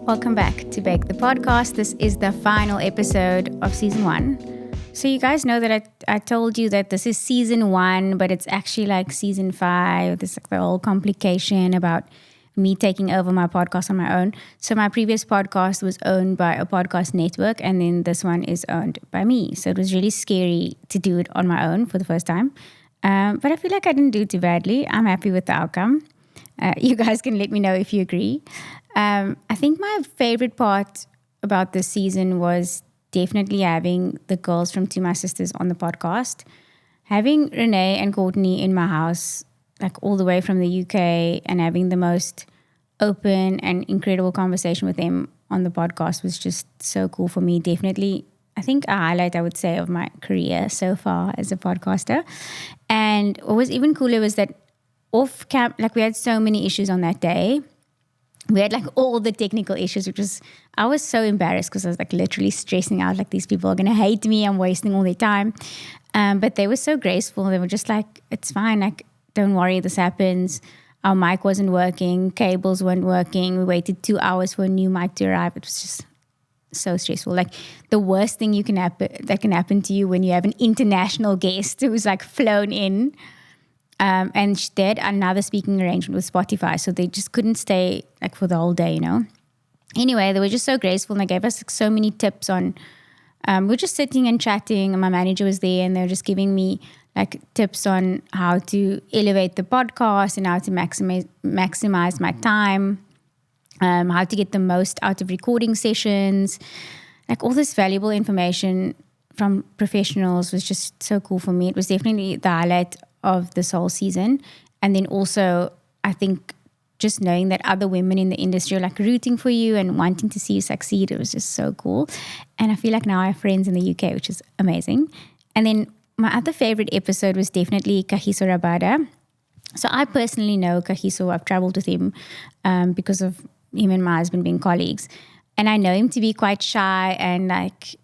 Welcome back to Bake the Podcast. This is the final episode of season 1. So you guys know that I told you that this is season 1, but it's actually like season 5. There's like the whole complication about me taking over my podcast on my own. So my previous podcast was owned by a podcast network, and then this one is owned by me. So it was really scary to do it on my own for the first time. But I feel like I didn't do too badly. I'm happy with the outcome. You guys can let me know if you agree. I think my favorite part about this season was definitely having the girls from To My Sisters on the podcast. Having Renee and Courtney in my house, like all the way from the UK, and having the most open and incredible conversation with them on the podcast was just so cool for me. Definitely, I think a highlight, I would say, of my career so far as a podcaster. And what was even cooler was that off camp, like we had so many issues on that day. We had like all the technical issues, I was so embarrassed because I was like literally stressing out, like these people are going to hate me. I'm wasting all their time. But they were so graceful. They were just like, it's fine. Like, don't worry, this happens. Our mic wasn't working. Cables weren't working. We waited 2 hours for a new mic to arrive. It was just so stressful. Like the worst thing that can happen to you when you have an international guest who's like flown in. And they had another speaking arrangement with Spotify, so they just couldn't stay like for the whole day, you know. Anyway, they were just so graceful, and they gave us like, so many tips on. We were just sitting and chatting, and my manager was there, and they were just giving me like tips on how to elevate the podcast and how to maximize my time, how to get the most out of recording sessions. Like all this valuable information from professionals was just so cool for me. It was definitely the highlight of this whole season. And then also, I think just knowing that other women in the industry are like rooting for you and wanting to see you succeed, it was just so cool. And I feel like now I have friends in the UK, which is amazing. And then my other favorite episode was definitely Kagiso Rabada. So I personally know Kagiso. I've traveled with him because of him and my husband being colleagues. And I know him to be quite shy and like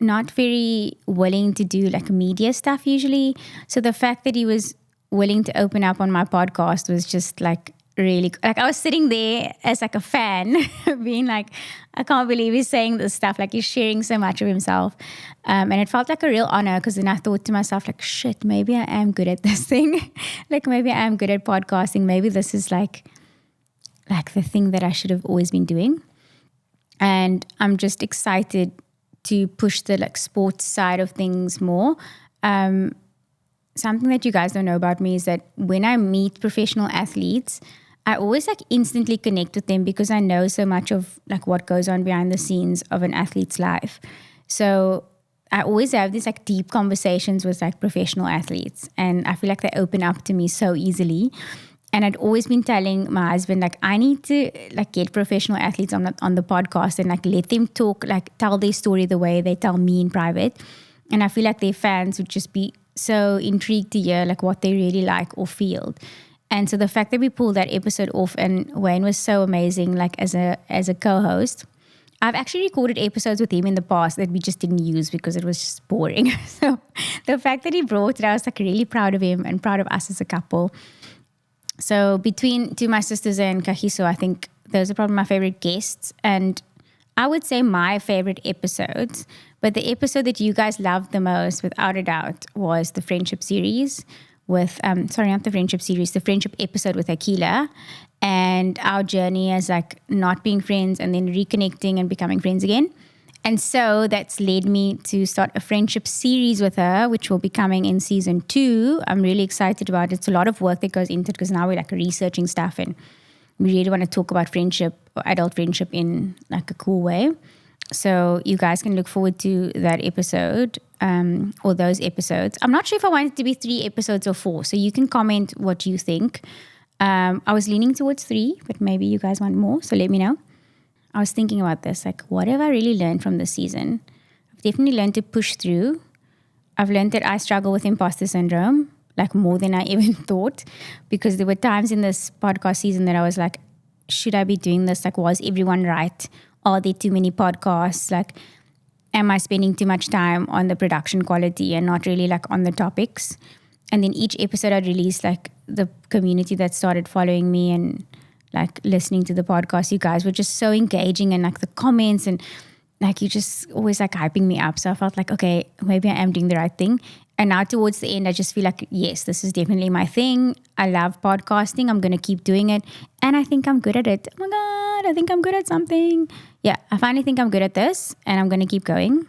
not very willing to do like media stuff usually. So the fact that he was willing to open up on my podcast was just like really, like I was sitting there as like a fan being like, I can't believe he's saying this stuff. Like he's sharing so much of himself. And it felt like a real honor because then I thought to myself like, shit, maybe I am good at this thing. Like maybe I am good at podcasting. Maybe this is like the thing that I should have always been doing. And I'm just excited to push the like sports side of things more. Something that you guys don't know about me is that when I meet professional athletes, I always like instantly connect with them because I know so much of like what goes on behind the scenes of an athlete's life. So I always have these like deep conversations with like professional athletes, and I feel like they open up to me so easily. And I'd always been telling my husband, like, I need to like get professional athletes on the podcast and like let them talk, like tell their story the way they tell me in private. And I feel like their fans would just be so intrigued to hear like what they really like or feel. And so the fact that we pulled that episode off, and Wayne was so amazing, like as a co-host. I've actually recorded episodes with him in the past that we just didn't use because it was just boring. So the fact that he brought it, I was like really proud of him and proud of us as a couple. So between To My Sisters and Kagiso, I think those are probably my favorite guests. And I would say my favorite episodes, but the episode that you guys loved the most, without a doubt, was the friendship series with, the friendship episode with Aqeelah, and our journey as like not being friends and then reconnecting and becoming friends again. And so that's led me to start a friendship series with her, which will be coming in season 2. I'm really excited about it. It's a lot of work that goes into it because now we're like researching stuff and we really want to talk about friendship or adult friendship in like a cool way. So you guys can look forward to that episode or those episodes. I'm not sure if I want it to be 3 episodes or 4. So you can comment what you think. I was leaning towards 3, but maybe you guys want more. So let me know. I was thinking about this, like, what have I really learned from this season? I've definitely learned to push through. I've learned that I struggle with imposter syndrome, like more than I even thought, because there were times in this podcast season that I was like, should I be doing this? Like, was everyone right? Are there too many podcasts? Like, am I spending too much time on the production quality and not really like on the topics? And then each episode I'd release, like the community that started following me and like listening to the podcast. You guys were just so engaging, and like the comments, and like you just always like hyping me up. So I felt like, okay, maybe I am doing the right thing. And now towards the end, I just feel like, yes, this is definitely my thing. I love podcasting. I'm going to keep doing it. And I think I'm good at it. Oh my God, I think I'm good at something. Yeah, I finally think I'm good at this, and I'm going to keep going.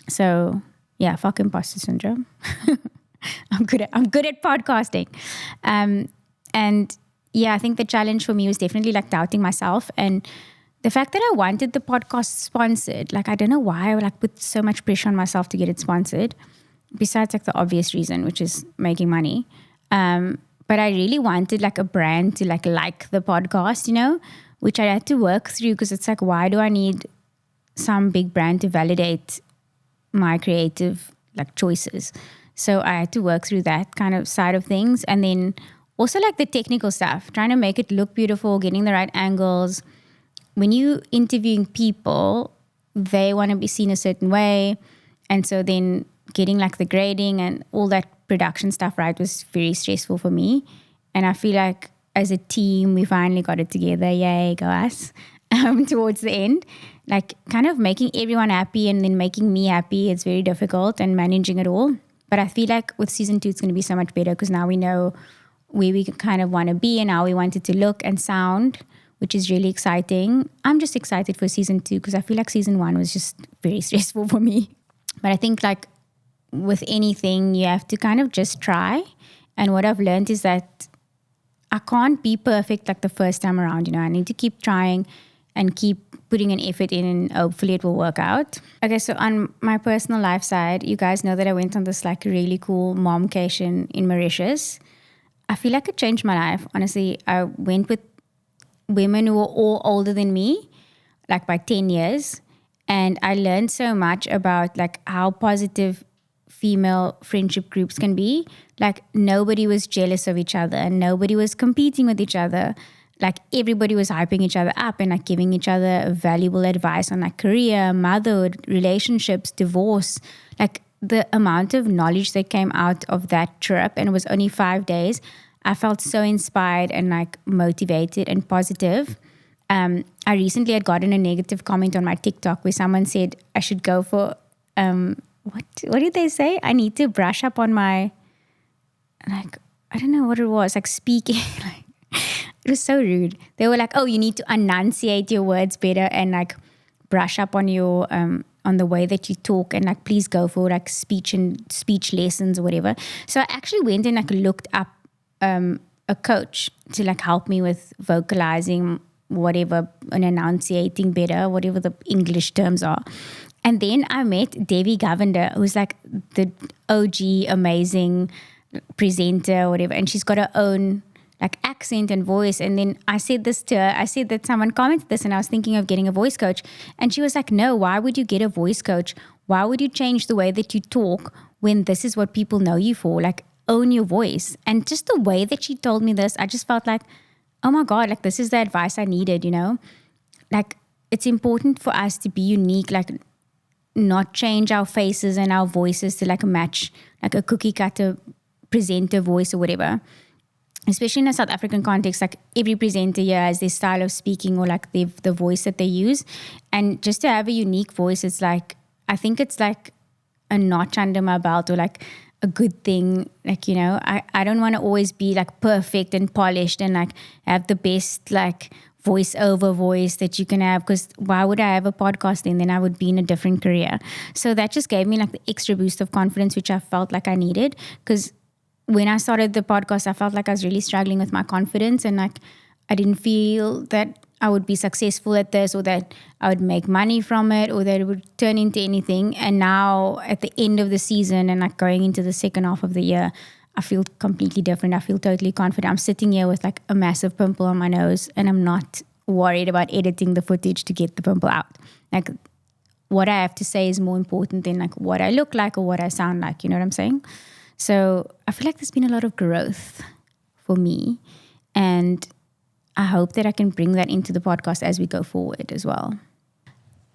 So yeah, fuck imposter syndrome. I'm good at podcasting. And yeah, I think the challenge for me was definitely like doubting myself, and the fact that I wanted the podcast sponsored. Like, I don't know why I would like put so much pressure on myself to get it sponsored, besides like the obvious reason, which is making money. But I really wanted like a brand to like the podcast, you know, which I had to work through, because it's like, why do I need some big brand to validate my creative like choices? So I had to work through that kind of side of things. And then also like the technical stuff, trying to make it look beautiful, getting the right angles. When you interviewing people, they want to be seen a certain way. And so then getting like the grading and all that production stuff right was very stressful for me. And I feel like as a team, we finally got it together. Yay, go us. Towards the end, like kind of making everyone happy and then making me happy. It's very difficult, and managing it all. But I feel like with season 2, it's going to be so much better, because now we know where we kind of want to be and how we want it to look and sound, which is really exciting. I'm just excited for season 2, because I feel like season 1 was just very stressful for me. But I think like with anything, you have to kind of just try. And what I've learned is that I can't be perfect like the first time around. You know, I need to keep trying and keep putting an effort in, and hopefully it will work out. Okay, so on my personal life side, you guys know that I went on this like really cool momcation in Mauritius. I feel like it changed my life. Honestly, I went with women who were all older than me, like by 10 years. And I learned so much about like how positive female friendship groups can be. Like nobody was jealous of each other, and nobody was competing with each other. Like everybody was hyping each other up and like giving each other valuable advice on like career, motherhood, relationships, divorce. Like the amount of knowledge that came out of that trip, and it was only 5 days, I felt so inspired and like motivated and positive. I recently had gotten a negative comment on my TikTok where someone said I should go for, what did they say? I need to brush up on my, like, I don't know what it was, like speaking. Like, it was so rude. They were like, oh, you need to enunciate your words better and like brush up on your, on the way that you talk, and like please go for like speech lessons or whatever. So I actually went and like looked up a coach to like help me with vocalizing whatever and enunciating better, whatever the English terms are. And then I met Devi Govender, who's like the OG amazing presenter or whatever, and she's got her own like accent and voice. And then I said this to her, I said that someone commented this and I was thinking of getting a voice coach. And she was like, no, why would you get a voice coach? Why would you change the way that you talk when this is what people know you for? Like, own your voice. And just the way that she told me this, I just felt like, oh my God, like this is the advice I needed, you know? Like it's important for us to be unique, like not change our faces and our voices to like match like a cookie cutter presenter voice or whatever. Especially in a South African context, like every presenter here has their style of speaking or like the voice that they use. And just to have a unique voice, it's like, I think it's like a notch under my belt or like a good thing. Like, you know, I don't want to always be like perfect and polished and like have the best like voiceover voice that you can have, because why would I have a podcast then I would be in a different career. So that just gave me like the extra boost of confidence, which I felt like I needed, because when I started the podcast, I felt like I was really struggling with my confidence and like I didn't feel that I would be successful at this or that I would make money from it or that it would turn into anything. And now at the end of the season and like going into the second half of the year, I feel completely different. I feel totally confident. I'm sitting here with like a massive pimple on my nose and I'm not worried about editing the footage to get the pimple out. Like what I have to say is more important than like what I look like or what I sound like. You know what I'm saying? So I feel like there's been a lot of growth for me, and I hope that I can bring that into the podcast as we go forward as well.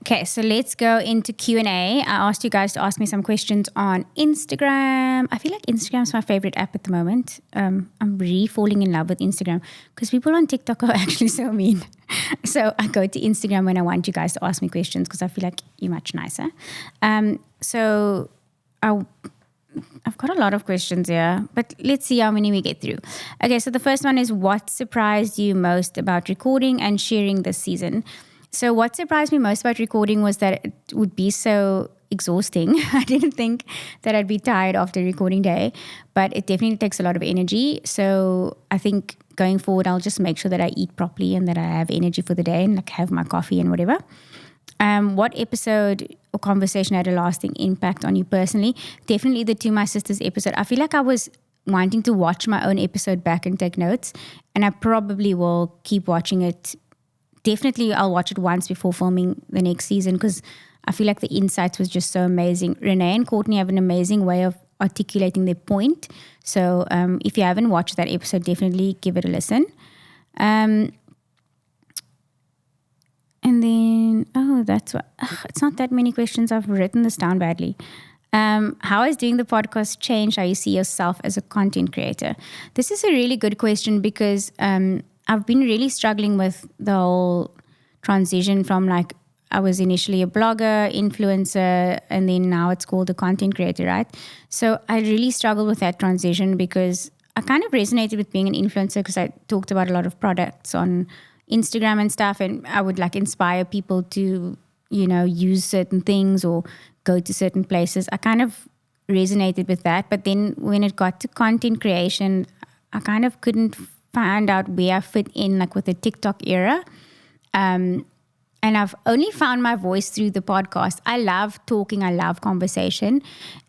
Okay, so let's go into Q&A. I asked you guys to ask me some questions on Instagram. I feel like Instagram's my favorite app at the moment. I'm really falling in love with Instagram because people on TikTok are actually so mean. So I go to Instagram when I want you guys to ask me questions because I feel like you're much nicer. So I've got a lot of questions here, but let's see how many we get through. Okay, so the first one is, what surprised you most about recording and sharing this season? So what surprised me most about recording was that it would be so exhausting. I didn't think that I'd be tired after a recording day, but it definitely takes a lot of energy. So I think going forward, I'll just make sure that I eat properly and that I have energy for the day and like have my coffee and whatever. What episode or conversation had a lasting impact on you personally? Definitely the To My Sisters episode. I feel like I was wanting to watch my own episode back and take notes, and I probably will keep watching it. Definitely I'll watch it once before filming the next season because I feel like the insights was just so amazing. Renee and Courtney have an amazing way of articulating their point. So if you haven't watched that episode, definitely give it a listen. And then, that's what, it's not that many questions. I've written this down badly. How has doing the podcast changed how you see yourself as a content creator? This is a really good question because I've been really struggling with the whole transition from like, I was initially a blogger, influencer, and then now it's called a content creator, right? So I really struggled with that transition because I kind of resonated with being an influencer because I talked about a lot of products on Instagram and stuff, and I would like inspire people to, use certain things or go to certain places. I kind of resonated with that. But then when it got to content creation, I kind of couldn't find out where I fit in, like with the TikTok era. And I've only found my voice through the podcast. I love talking, I love conversation,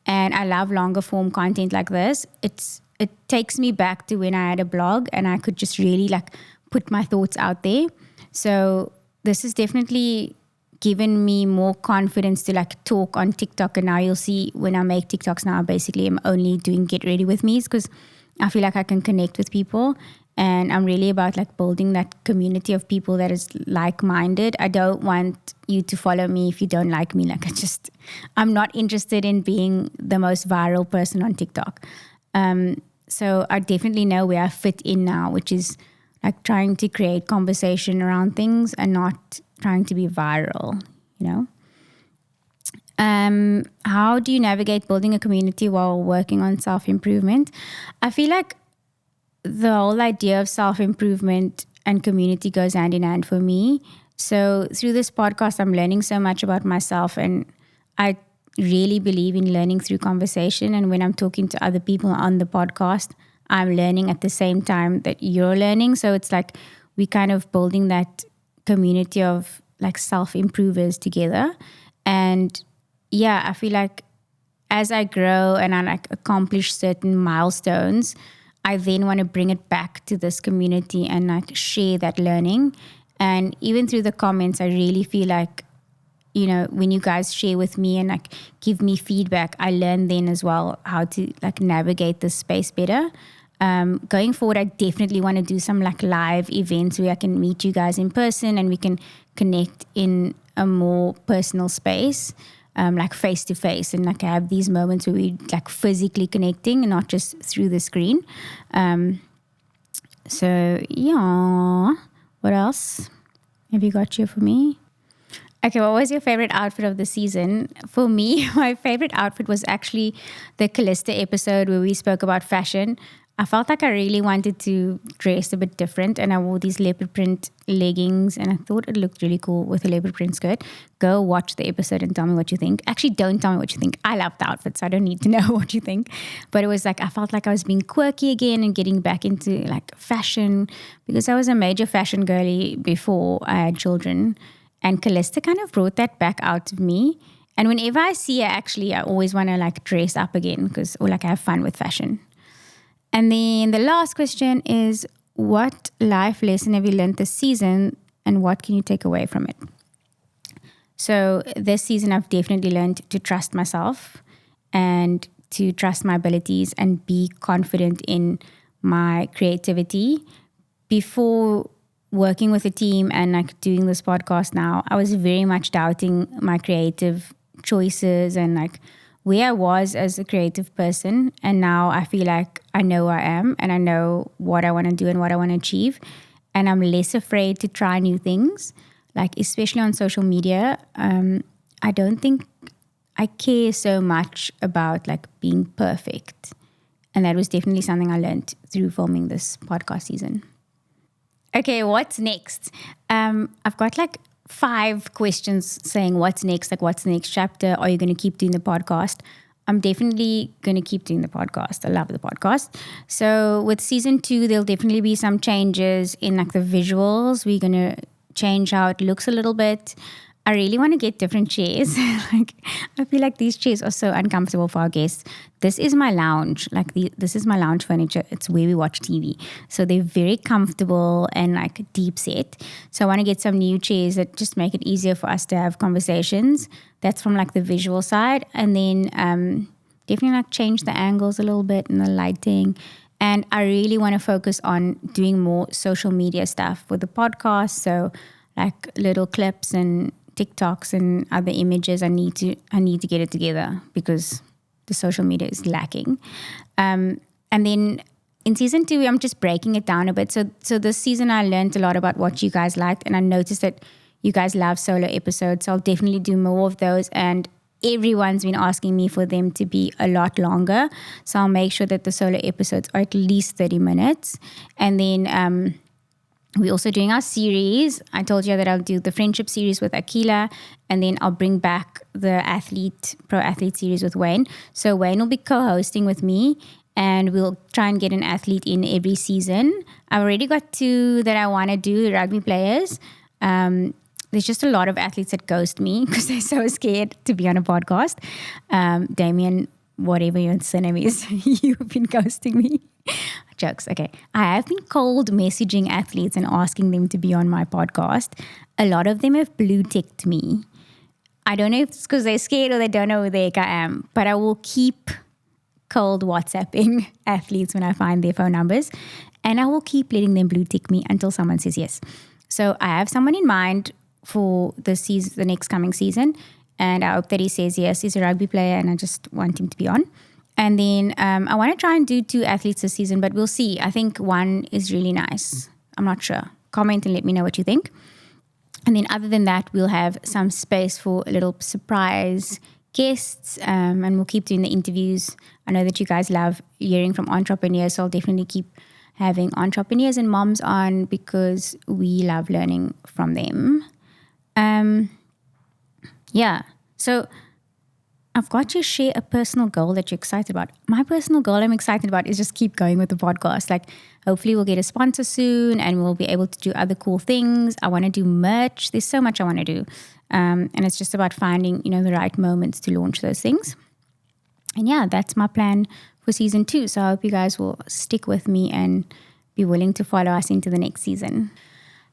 and I love longer form content like this. It takes me back to when I had a blog and I could just really like put my thoughts out there. So this has definitely given me more confidence to like talk on TikTok. And now you'll see when I make TikToks now, basically I'm only doing get ready with me's because I feel like I can connect with people. And I'm really about like building that community of people that is like-minded. I don't want you to follow me if you don't like me. Like I'm not interested in being the most viral person on TikTok. So I definitely know where I fit in now, which is like trying to create conversation around things and not trying to be viral, How do you navigate building a community while working on self-improvement? I feel like the whole idea of self-improvement and community goes hand in hand for me. So through this podcast, I'm learning so much about myself, and I really believe in learning through conversation. And when I'm talking to other people on the podcast, I'm learning at the same time that you're learning. So it's like we kind of building that community of like self-improvers together. And yeah, I feel like as I grow and I like accomplish certain milestones, I then want to bring it back to this community and like share that learning. And even through the comments, I really feel like, when you guys share with me and like give me feedback, I learn then as well how to like navigate this space better. Going forward, I definitely want to do some like live events where I can meet you guys in person and we can connect in a more personal space. Like face to face, and like have these moments where we like physically connecting and not just through the screen. So yeah, what else have you got here for me? Okay, what was your favorite outfit of the season? For me, my favorite outfit was actually the Callista episode where we spoke about fashion. I felt like I really wanted to dress a bit different, and I wore these leopard print leggings, and I thought it looked really cool with a leopard print skirt. Go watch the episode and tell me what you think. Actually, don't tell me what you think. I love the outfit, so I don't need to know what you think. But it was like I felt like I was being quirky again and getting back into like fashion, because I was a major fashion girly before I had children, and Callista kind of brought that back out of me. And whenever I see her, actually, I always want to like dress up again or like have fun with fashion. And then the last question is, what life lesson have you learned this season and what can you take away from it? So this season, I've definitely learned to trust myself and to trust my abilities and be confident in my creativity. Before working with a team and like doing this podcast now, I was very much doubting my creative choices and like where I was as a creative person. And now I feel like I know who I am and I know what I want to do and what I want to achieve. And I'm less afraid to try new things, like especially on social media. I don't think I care so much about like being perfect. And that was definitely something I learned through filming this podcast season. Okay, what's next? I've got like 5 questions saying what's next, like what's the next chapter? Are you going to keep doing the podcast? I'm definitely going to keep doing the podcast. I love the podcast. So with season 2, there'll definitely be some changes in like the visuals. We're going to change how it looks a little bit. I really want to get different chairs. Like, I feel like these chairs are so uncomfortable for our guests. This is my lounge. This is my lounge furniture. It's where we watch TV. So they're very comfortable and like deep set. So I want to get some new chairs that just make it easier for us to have conversations. That's from like the visual side. And then definitely like change the angles a little bit and the lighting. And I really want to focus on doing more social media stuff for the podcast. So like little clips and TikToks and other images. I need to get it together because the social media is lacking. And then in season 2, I'm just breaking it down a bit. So this season I learned a lot about what you guys liked, and I noticed that you guys love solo episodes. So I'll definitely do more of those, and everyone's been asking me for them to be a lot longer. So I'll make sure that the solo episodes are at least 30 minutes. And then we're also doing our series. I told you that I'll do the friendship series with Aqeelah, and then I'll bring back the pro athlete series with Wayne. So Wayne will be co-hosting with me, and we'll try and get an athlete in every season. I've already got 2 that I want to do, rugby players. There's just a lot of athletes that ghost me because they're so scared to be on a podcast. Damien, whatever your surname is, you've been ghosting me. Jokes. Okay. I have been cold messaging athletes and asking them to be on my podcast. A lot of them have blue ticked me. I don't know if it's because they're scared or they don't know who the heck I am, but I will keep cold WhatsApping athletes when I find their phone numbers, and I will keep letting them blue tick me until someone says yes. So I have someone in mind for the next coming season, and I hope that he says yes. He's a rugby player and I just want him to be on. And then I want to try and do 2 athletes this season, but we'll see. I think 1 is really nice. I'm not sure. Comment and let me know what you think. And then other than that, we'll have some space for a little surprise guests, and we'll keep doing the interviews. I know that you guys love hearing from entrepreneurs, so I'll definitely keep having entrepreneurs and moms on because we love learning from them. So I've got to share a personal goal that you're excited about. My personal goal I'm excited about is just keep going with the podcast. Like, hopefully we'll get a sponsor soon and we'll be able to do other cool things. I want to do merch. There's so much I want to do. And it's just about finding, the right moments to launch those things. And yeah, that's my plan for season 2. So I hope you guys will stick with me and be willing to follow us into the next season.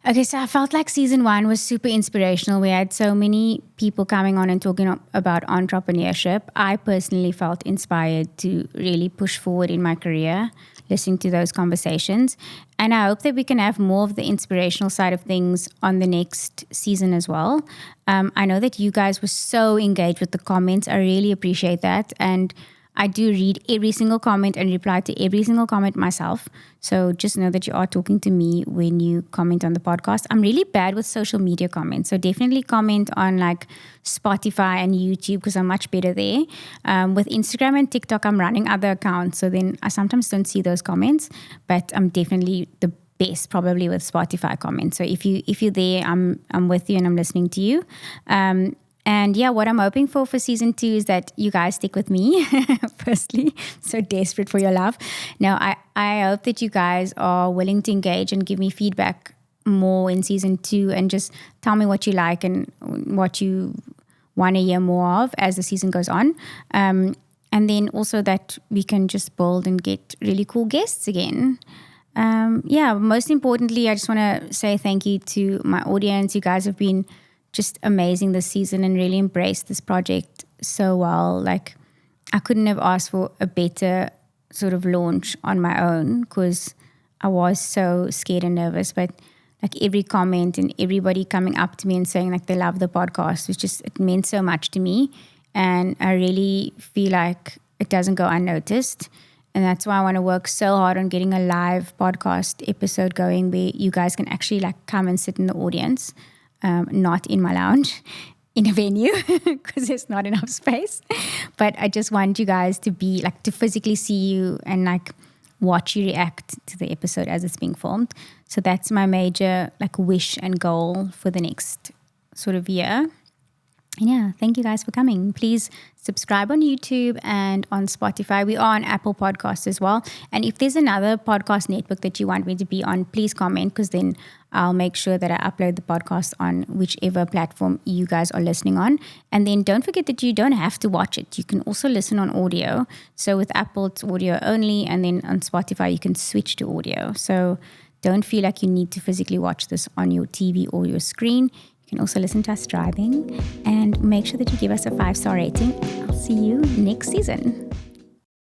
Okay, so I felt like season 1 was super inspirational. We had so many people coming on and talking about entrepreneurship. I personally felt inspired to really push forward in my career, listening to those conversations. And I hope that we can have more of the inspirational side of things on the next season as well. I know that you guys were so engaged with the comments. I really appreciate that. And I do read every single comment and reply to every single comment myself. So just know that you are talking to me when you comment on the podcast. I'm really bad with social media comments. So definitely comment on like Spotify and YouTube because I'm much better there. With Instagram and TikTok, I'm running other accounts. So then I sometimes don't see those comments, but I'm definitely the best probably with Spotify comments. So if you're there, I'm with you and I'm listening to you. And yeah, what I'm hoping for season 2 is that you guys stick with me, firstly. So desperate for your love. Now, I hope that you guys are willing to engage and give me feedback more in season 2 and just tell me what you like and what you want to hear more of as the season goes on. And then also that we can just build and get really cool guests again. Most importantly, I just want to say thank you to my audience. You guys have been just amazing this season and really embraced this project so well. Like, I couldn't have asked for a better sort of launch on my own because I was so scared and nervous. But like every comment and everybody coming up to me and saying like they love the podcast, it meant so much to me. And I really feel like it doesn't go unnoticed. And that's why I want to work so hard on getting a live podcast episode going where you guys can actually like come and sit in the audience, not in my lounge in a venue because there's not enough space. But I just want you guys to be like, to physically see you and like watch you react to the episode as it's being filmed. So that's my major like wish and goal for the next sort of year. And yeah, thank you guys for coming. Please subscribe on YouTube and on Spotify. We are on Apple Podcasts as well. And if there's another podcast network that you want me to be on, please comment, because then I'll make sure that I upload the podcast on whichever platform you guys are listening on. And then don't forget that you don't have to watch it. You can also listen on audio. So with Apple, it's audio only. And then on Spotify, you can switch to audio. So don't feel like you need to physically watch this on your TV or your screen. You can also listen to us driving, and make sure that you give us a 5-star rating. I'll see you next season.